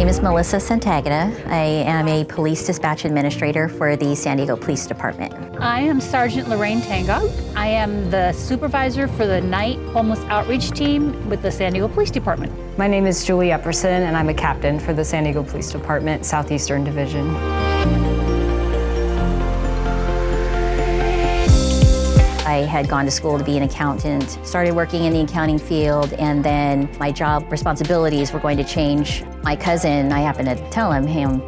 name is Melissa Santagata. I am a police dispatch administrator for the San Diego Police Department. I am Sergeant Lorraine Tanga. I am the supervisor for the night homeless outreach team with the San Diego Police Department. My name is Julie Epperson, and I'm a captain for the San Diego Police Department, Southeastern Division. I had gone to school to be an accountant, started working in the accounting field, and then my job responsibilities were going to change. My cousin, I happened to tell him, hey, I'm,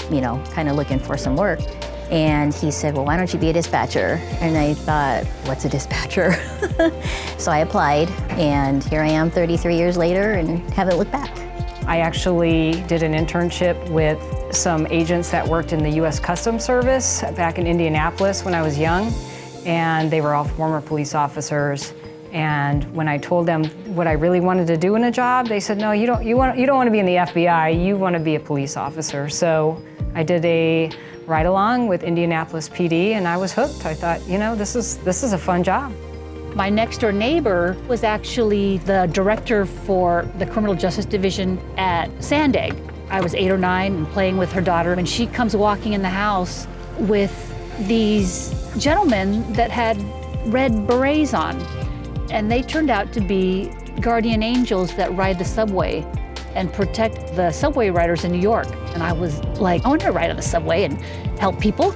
kind of looking for some work. And he said, well, why don't you be a dispatcher? And I thought, what's a dispatcher? So I applied, and here I am 33 years later and haven't looked back. I actually did an internship with some agents that worked in the U.S. Customs Service back in Indianapolis when I was young. And they were all former police officers. And when I told them what I really wanted to do in a job, they said, no, you don't want to be in the FBI, you want to be a police officer. So I did a ride-along with Indianapolis PD, and I was hooked. I thought, this is a fun job. My next-door neighbor was actually the director for the Criminal Justice Division at Sandag. I was 8 or 9 and playing with her daughter, and she comes walking in the house with these gentlemen that had red berets on. And they turned out to be guardian angels that ride the subway and protect the subway riders in New York. And I was like, I want to ride on the subway and help people.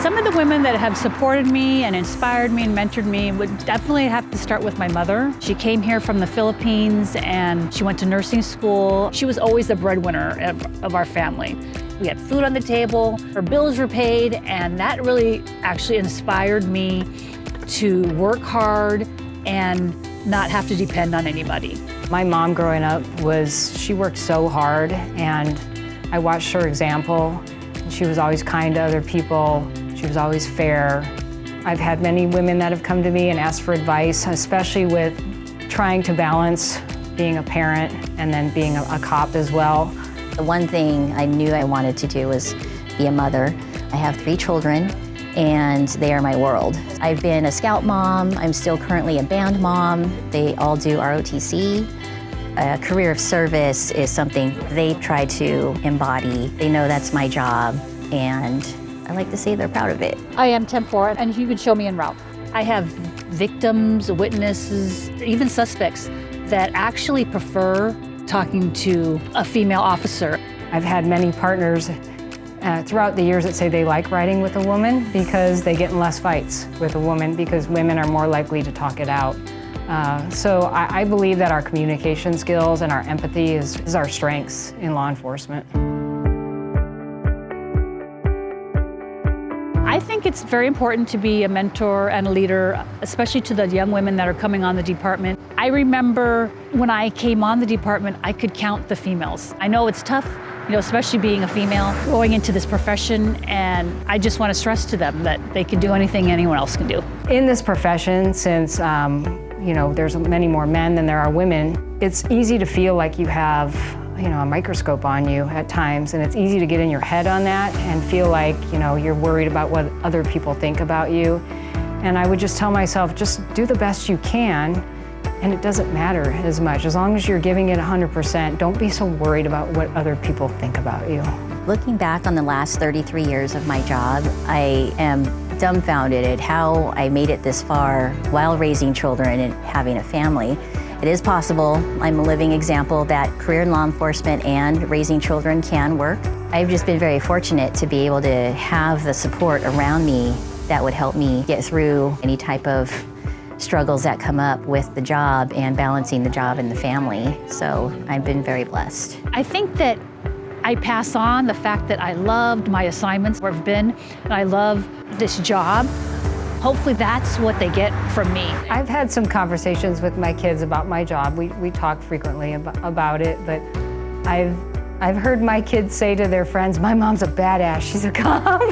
Some of the women that have supported me and inspired me and mentored me would definitely have to start with my mother. She came here from the Philippines and she went to nursing school. She was always the breadwinner of our family. We had food on the table, her bills were paid, and that really actually inspired me to work hard and not have to depend on anybody. My mom growing up she worked so hard, and I watched her example. She was always kind to other people. She was always fair. I've had many women that have come to me and asked for advice, especially with trying to balance being a parent and then being a cop as well. The one thing I knew I wanted to do was be a mother. I have 3 children, and they are my world. I've been a scout mom. I'm still currently a band mom. They all do ROTC. A career of service is something they try to embody. They know that's my job, and I like to say they're proud of it. I am tempora, and you can show me en route. I have victims, witnesses, even suspects that actually prefer talking to a female officer. I've had many partners throughout the years that say they like riding with a woman because they get in less fights with a woman because women are more likely to talk it out. So I believe that our communication skills and our empathy is our strengths in law enforcement. I think it's very important to be a mentor and a leader, especially to the young women that are coming on the department. I remember when I came on the department, I could count the females. I know it's tough, especially being a female, going into this profession, and I just want to stress to them that they can do anything anyone else can do. In this profession, since there's many more men than there are women, it's easy to feel like you have a microscope on you at times, and it's easy to get in your head on that and feel like, you're worried about what other people think about you. And I would just tell myself, just do the best you can, and it doesn't matter as much. As long as you're giving it 100%, don't be so worried about what other people think about you. Looking back on the last 33 years of my job, I am dumbfounded at how I made it this far while raising children and having a family. It is possible. I'm a living example that career in law enforcement and raising children can work. I've just been very fortunate to be able to have the support around me that would help me get through any type of struggles that come up with the job and balancing the job and the family. So I've been very blessed. I think that I pass on the fact that I loved my assignments where I've been, and I love this job. Hopefully that's what they get from me. I've had some conversations with my kids about my job. We talk frequently about it, but I've heard my kids say to their friends, my mom's a badass, she's a cop.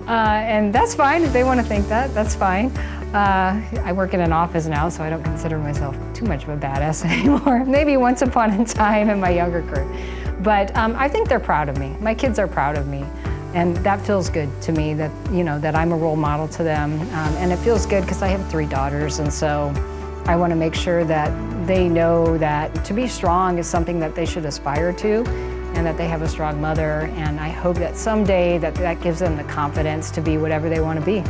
And that's fine, if they want to think that, that's fine. I work in an office now, so I don't consider myself too much of a badass anymore. Maybe once upon a time in my younger career. But I think they're proud of me. My kids are proud of me. And that feels good to me that, that I'm a role model to them. And it feels good because I have 3 daughters, and so I want to make sure that they know that to be strong is something that they should aspire to, and that they have a strong mother. And I hope that someday that gives them the confidence to be whatever they want to be.